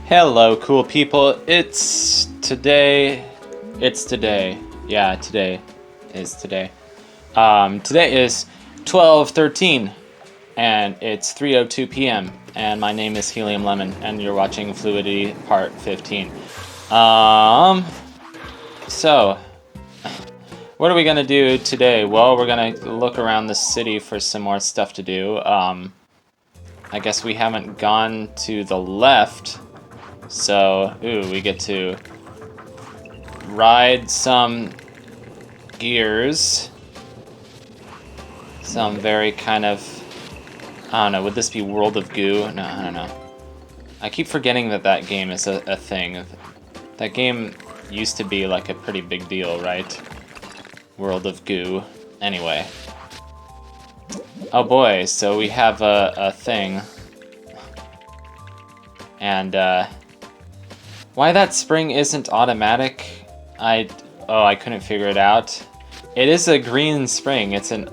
Hello, cool people. It's today. Yeah, today is today. Today is 12/13, and it's 3:02 p.m. And my name is Helium Lemon, and you're watching Fluidity Part 15. So, what are we gonna do today? Well, we're gonna look around the city for some more stuff to do. I guess we haven't gone to the left. So, we get to ride some gears. Some very kind of, I don't know, would this be World of Goo? No, I don't know. I keep forgetting that game is a thing. That game used to be like a pretty big deal, right? World of Goo. Anyway. Oh boy, so we have a thing. And, why that spring isn't automatic, I couldn't figure it out. It is a green spring. It's an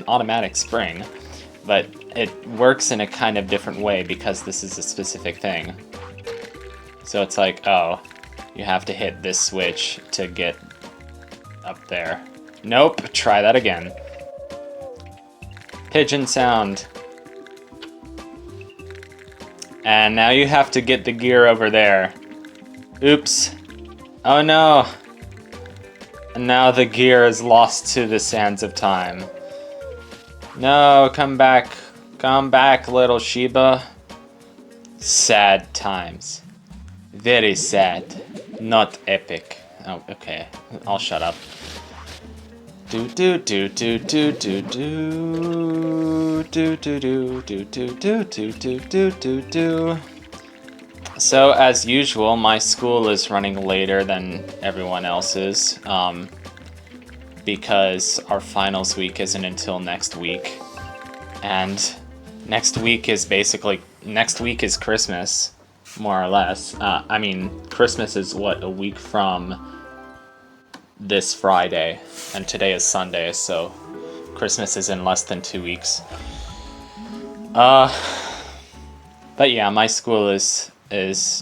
automatic spring, but it works in a kind of different way because this is a specific thing. So it's like, oh, you have to hit this switch to get up there. Nope, try that again. Pigeon sound. And now you have to get the gear over there. Oops. Oh no. And now the gear is lost to the sands of time. No, come back. Come back, little Sheba. Sad times. Very sad. Not epic. Oh, okay. I'll shut up. Do do do do do do do do do do do do do do do do. So as usual, my school is running later than everyone else's, because our finals week isn't until next week, and next week is Christmas, more or less. I mean, Christmas is what, a week from this Friday, and today is Sunday, so Christmas is in less than 2 weeks. But yeah, my school is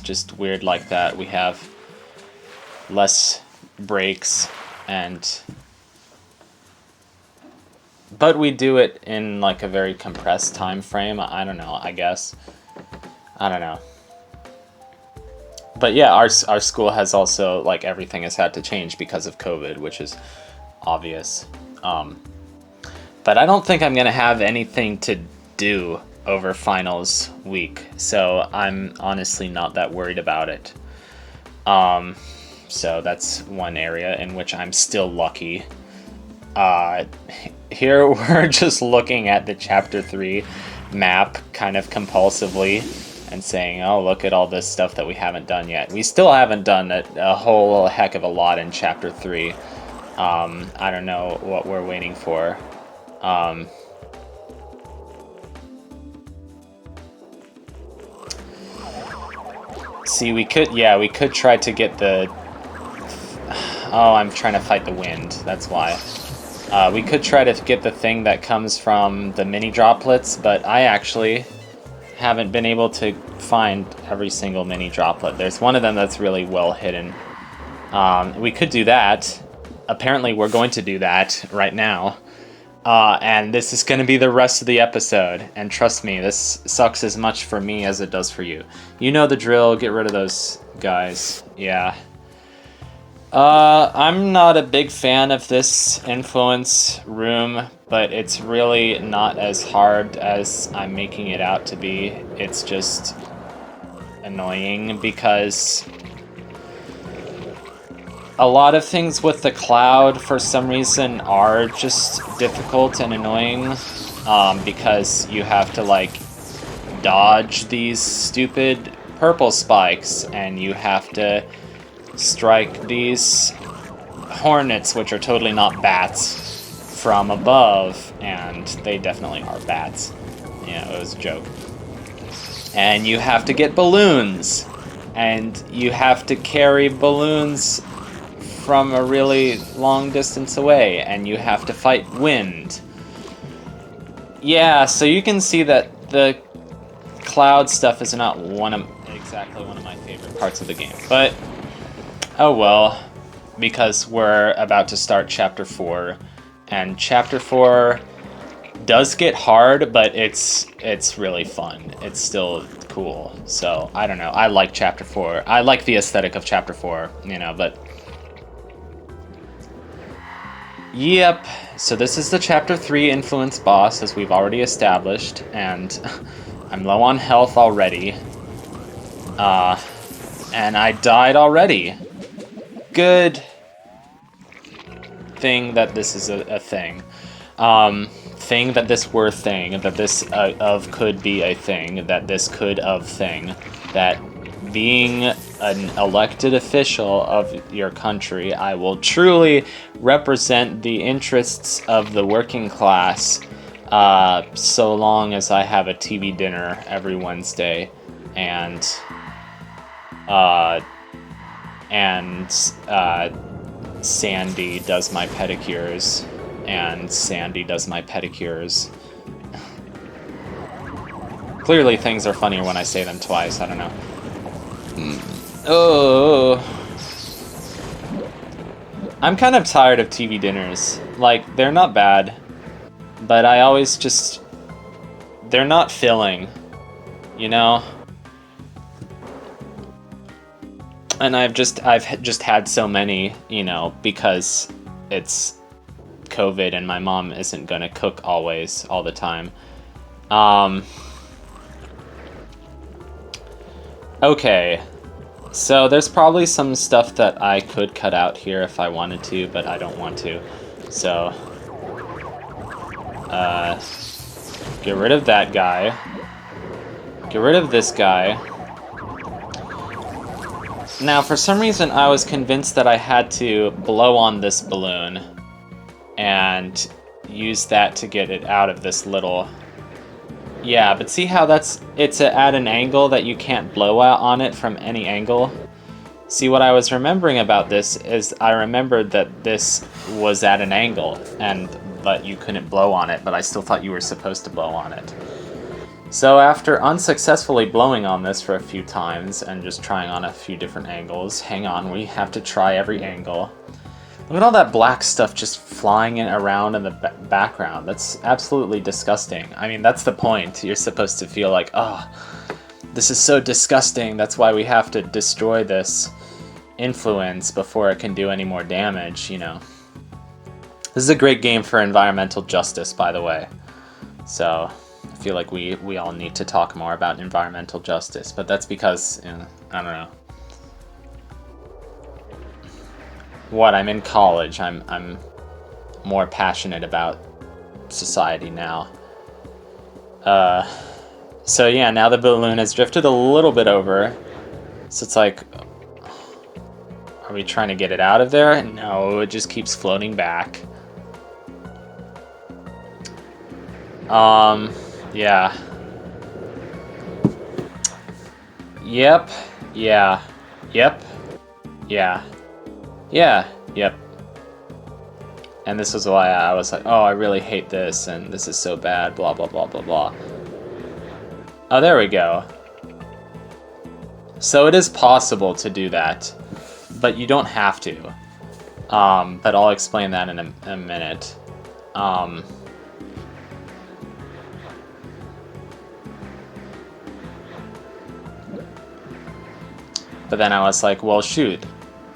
just weird like that. We have less breaks, but we do it in like a very compressed time frame. I don't know, I guess. I don't know. But yeah, our school has also, like, everything has had to change because of COVID, which is obvious. But I don't think I'm going to have anything to do over finals week, so I'm honestly not that worried about it. So that's one area in which I'm still lucky. Here we're just looking at the Chapter 3 map kind of compulsively, and saying, oh, look at all this stuff that we haven't done yet. We still haven't done a whole heck of a lot in Chapter 3. I don't know what we're waiting for. See, we could try to get the... Oh, I'm trying to fight the wind, that's why. We could try to get the thing that comes from the mini droplets, but I actually haven't been able to find every single mini droplet. There's one of them that's really well hidden. We could do that. Apparently we're going to do that right now. And this is going to be the rest of the episode. And trust me, this sucks as much for me as it does for you. You know the drill. Get rid of those guys. Yeah. I'm not a big fan of this influence room, but it's really not as hard as I'm making it out to be. It's just annoying because a lot of things with the cloud for some reason are just difficult and annoying, because you have to, like, dodge these stupid purple spikes, and you have to strike these hornets, which are totally not bats, from above, and they definitely are bats. Yeah, it was a joke. And you have to get balloons, and you have to carry balloons from a really long distance away, and you have to fight wind. Yeah, so you can see that the cloud stuff is not exactly one of my favorite parts of the game. But, oh well, because we're about to start Chapter 4, and Chapter 4 does get hard, but it's really fun. It's still cool. So, I don't know. I like Chapter 4. I like the aesthetic of Chapter 4, you know, but... Yep, so this is the Chapter 3 influence boss, as we've already established, and I'm low on health already. And I died already. Good thing that this is a thing. Thing that this were thing, that this of could be a thing, that this could of thing, that being an elected official of your country, I will truly represent the interests of the working class, so long as I have a TV dinner every Wednesday, and Sandy does my pedicures, Clearly things are funnier when I say them twice, I don't know. Oh, I'm kind of tired of TV dinners. Like, they're not bad, but I always just... they're not filling, you know? And I've just had so many, you know, because it's COVID and my mom isn't gonna cook all the time. Okay, so there's probably some stuff that I could cut out here if I wanted to, but I don't want to. So, get rid of that guy. Get rid of this guy. Now, for some reason, I was convinced that I had to blow on this balloon and use that to get it out of this little... Yeah, but see how it's at an angle that you can't blow out on it from any angle? See, what I was remembering about this is I remembered that this was at an angle, but you couldn't blow on it, but I still thought you were supposed to blow on it. So after unsuccessfully blowing on this for a few times and just trying on a few different angles, hang on, we have to try every angle. Look at all that black stuff just flying around in the background. That's absolutely disgusting. I mean, that's the point. You're supposed to feel like, oh, this is so disgusting. That's why we have to destroy this influence before it can do any more damage, you know. This is a great game for environmental justice, by the way. So, I feel like we all need to talk more about environmental justice, but that's because, you know, I don't know. What, I'm in college. I'm more passionate about society now. So yeah, now the balloon has drifted a little bit over. So it's like, are we trying to get it out of there? No, it just keeps floating back. Yeah. Yep. Yeah. Yep. Yeah. Yeah, yep. And this was why I was like, oh, I really hate this, and this is so bad, blah, blah, blah, blah, blah. Oh, there we go. So it is possible to do that, but you don't have to. But I'll explain that in a minute. But then I was like, well, shoot.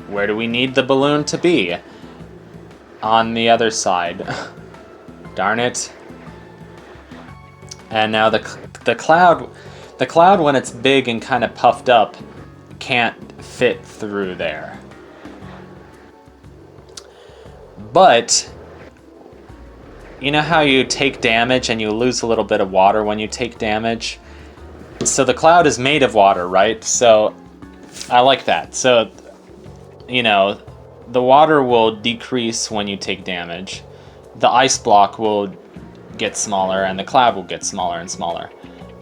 Where do we need the balloon to be? On the other side. Darn it. And now the cloud when it's big and kind of puffed up can't fit through there. But you know how you take damage and you lose a little bit of water when you take damage? So the cloud is made of water, right? So I like that. So, you know, the water will decrease when you take damage. The ice block will get smaller and the cloud will get smaller and smaller.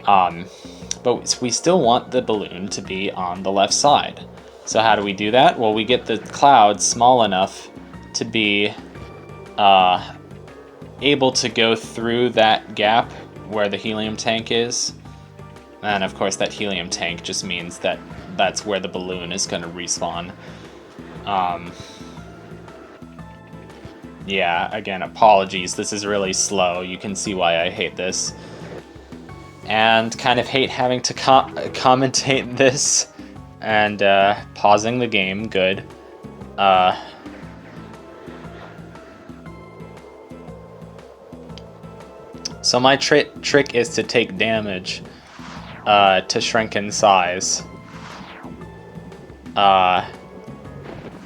But we still want the balloon to be on the left side. So how do we do that? Well, we get the cloud small enough to be able to go through that gap where the helium tank is. And of course that helium tank just means that that's where the balloon is going to respawn. Yeah, again, apologies. This is really slow. You can see why I hate this. And kind of hate having to commentate this and pausing the game. Good. So my trick is to take damage to shrink in size.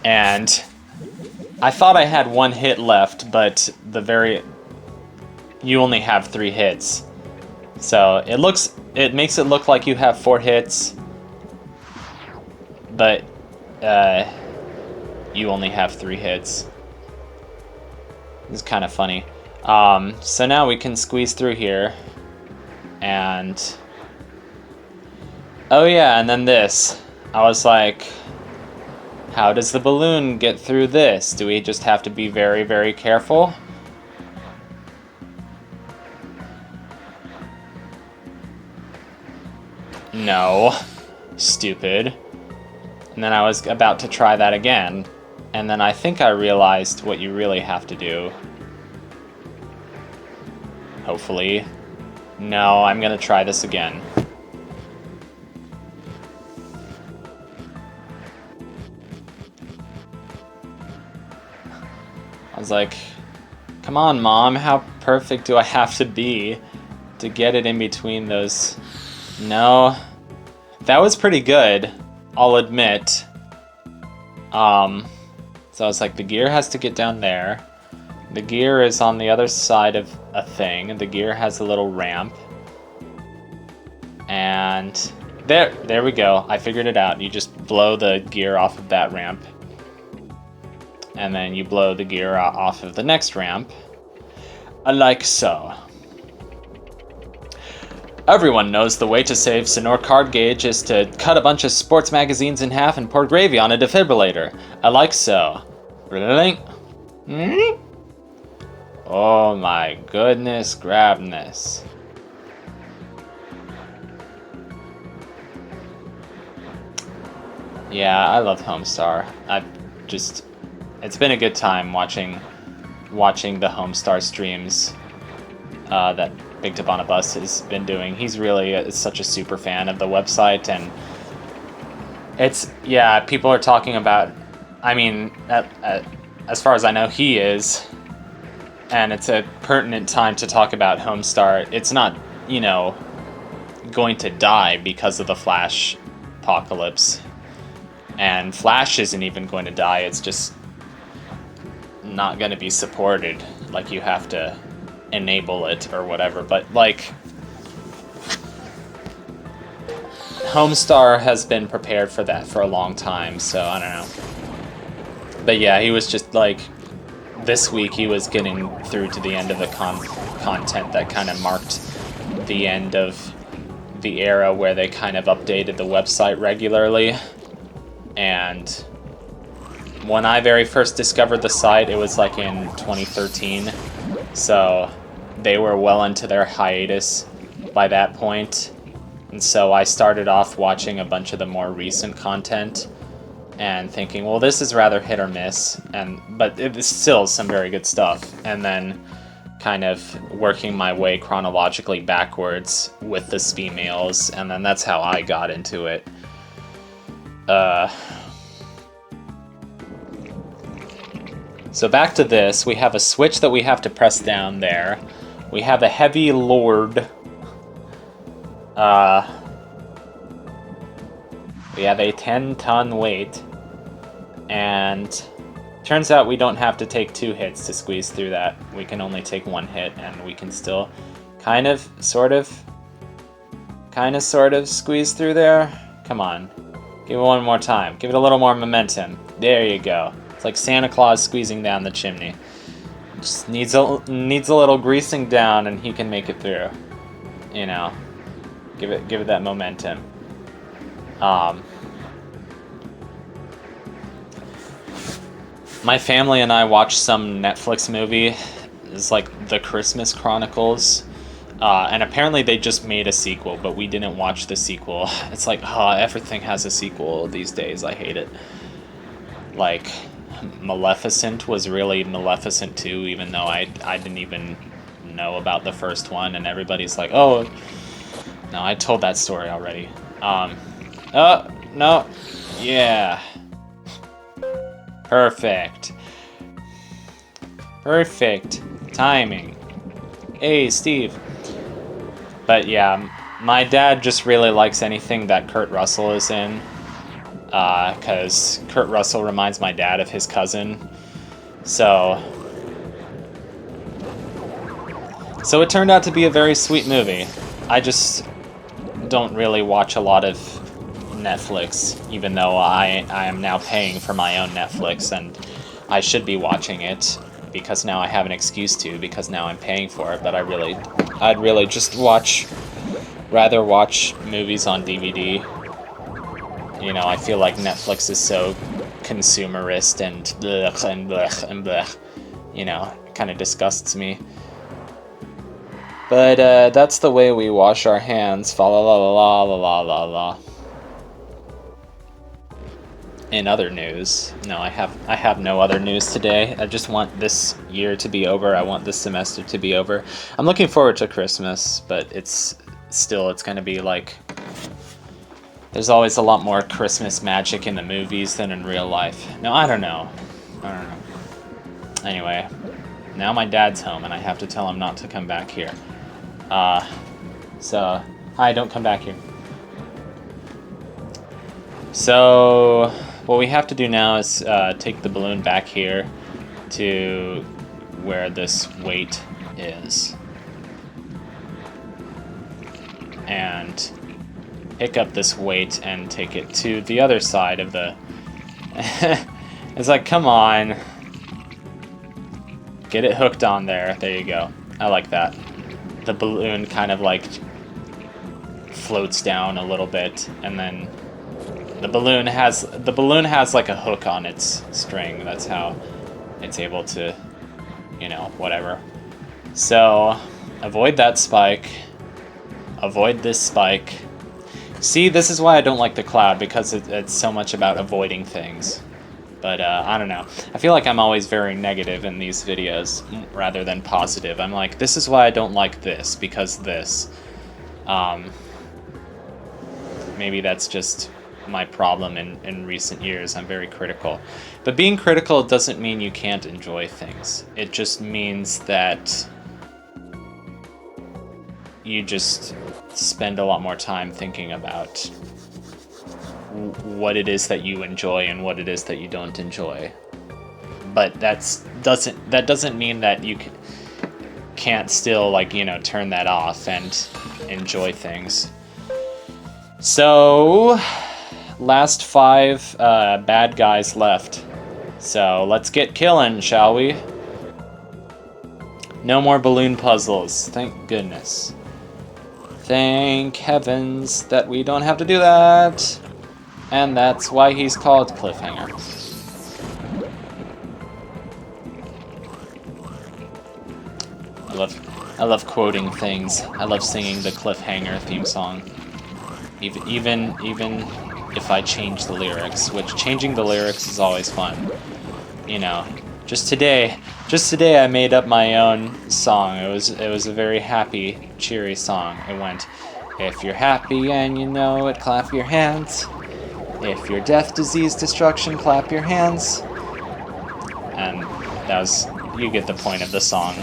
And I thought I had 1 hit left, but you only have 3 hits. So it makes it look like you have 4 hits, but you only have 3 hits. It's kind of funny. So now we can squeeze through here, and oh yeah, and then this. I was like, how does the balloon get through this? Do we just have to be very, very careful? No. Stupid. And then I was about to try that again, and then I think I realized what you really have to do. Hopefully. No, I'm gonna try this again. I was like, come on, Mom, how perfect do I have to be to get it in between those? No. That was pretty good, I'll admit. So I was like, the gear has to get down there. The gear is on the other side of a thing. The gear has a little ramp. And there we go. I figured it out. You just blow the gear off of that ramp. And then you blow the gear off of the next ramp, like so. Everyone knows the way to save Sonor card gauge is to cut a bunch of sports magazines in half and pour gravy on a defibrillator, like so. Oh my goodness, grabness. Yeah, I love Homestar. It's been a good time watching the Homestar streams that Big Tip on a Bus has been doing. He's really such a super fan of the website, and people are talking about, I mean, as far as I know, he is, and it's a pertinent time to talk about Homestar. It's not, going to die because of the Flash apocalypse, and Flash isn't even going to die. It's just not going to be supported. Like, you have to enable it or whatever, but like, Homestar has been prepared for that for a long time, so I don't know. But yeah, he was just like, this week he was getting through to the end of the content that kind of marked the end of the era where they kind of updated the website regularly. And when I very first discovered the site, it was like in 2013, so they were well into their hiatus by that point. And so I started off watching a bunch of the more recent content and thinking, well, this is rather hit or miss, but it is still some very good stuff. And then kind of working my way chronologically backwards with the females, and then that's how I got into it. So back to this, we have a switch that we have to press down there. We have a heavy lord. We have a 10-ton weight. And turns out we don't have to take 2 hits to squeeze through that. We can only take 1 hit, and we can still kind of, sort of squeeze through there. Come on. Give it one more time. Give it a little more momentum. There you go. It's like Santa Claus squeezing down the chimney. Just needs a little greasing down, and he can make it through. Give it that momentum. My family and I watched some Netflix movie. It's like The Christmas Chronicles. And apparently they just made a sequel, but we didn't watch the sequel. It's like, everything has a sequel these days. I hate it. Like, Maleficent was really Maleficent 2, even though I didn't even know about the first one, and everybody's like, oh, no, I told that story already. Oh, no, yeah. Perfect. Perfect timing. Hey, Steve. But yeah, my dad just really likes anything that Kurt Russell is in. Because Kurt Russell reminds my dad of his cousin. So it turned out to be a very sweet movie. I just don't really watch a lot of Netflix, even though I am now paying for my own Netflix, and I should be watching it, because now I have an excuse to, because now I'm paying for it, but I'd really just rather watch movies on DVD. You know, I feel like Netflix is so consumerist and blech and blech and blech. You know, it kind of disgusts me. But that's the way we wash our hands. Fa la la la la la la la. In other news, no, I have no other news today. I just want this year to be over. I want this semester to be over. I'm looking forward to Christmas, but it's going to be like, there's always a lot more Christmas magic in the movies than in real life. No, I don't know. Anyway, now my dad's home and I have to tell him not to come back here. So, hi, don't come back here. So, what we have to do now is take the balloon back here to where this weight is. And pick up this weight and take it to the other side of the... It's like, come on. Get it hooked on there. There you go. I like that. The balloon kind of like floats down a little bit, and then the balloon has like a hook on its string. That's how it's able to, you know, whatever. So avoid that spike. Avoid this spike. See, this is why I don't like the cloud, because it's so much about avoiding things. But I don't know. I feel like I'm always very negative in these videos rather than positive. I'm like, this is why I don't like this, because this. Maybe that's just my problem in recent years. I'm very critical. But being critical doesn't mean you can't enjoy things. It just means that you just spend a lot more time thinking about what it is that you enjoy and what it is that you don't enjoy. But that doesn't mean that you can't still, like, you know, turn that off and enjoy things. So, last 5 bad guys left. So let's get killing, shall we? No more balloon puzzles, thank goodness. Thank heavens that we don't have to do that. And that's why he's called Cliffhanger. I love quoting things. I love singing the Cliffhanger theme song. Even if I change the lyrics, which changing the lyrics is always fun. You know, just today I made up my own song. It was a very happy, cheery song. It went, if you're happy and you know it, clap your hands. If you're death, disease, destruction, clap your hands. And you get the point of the song.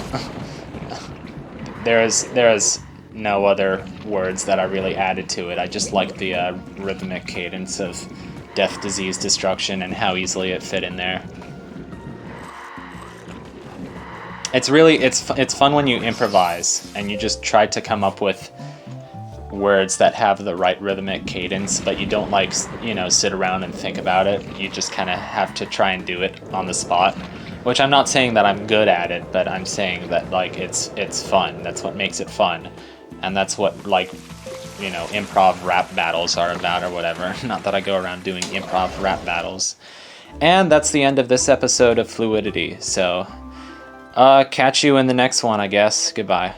There is no other words that I really added to it. I just like the rhythmic cadence of death, disease, destruction, and how easily it fit in there. It's fun when you improvise and you just try to come up with words that have the right rhythmic cadence, but you don't, like, you know, sit around and think about it. You just kind of have to try and do it on the spot. Which I'm not saying that I'm good at it, but I'm saying that, like, it's fun. That's what makes it fun. And that's what, like, you know, improv rap battles are about or whatever. Not that I go around doing improv rap battles. And that's the end of this episode of Fluidity. So, catch you in the next one, I guess. Goodbye.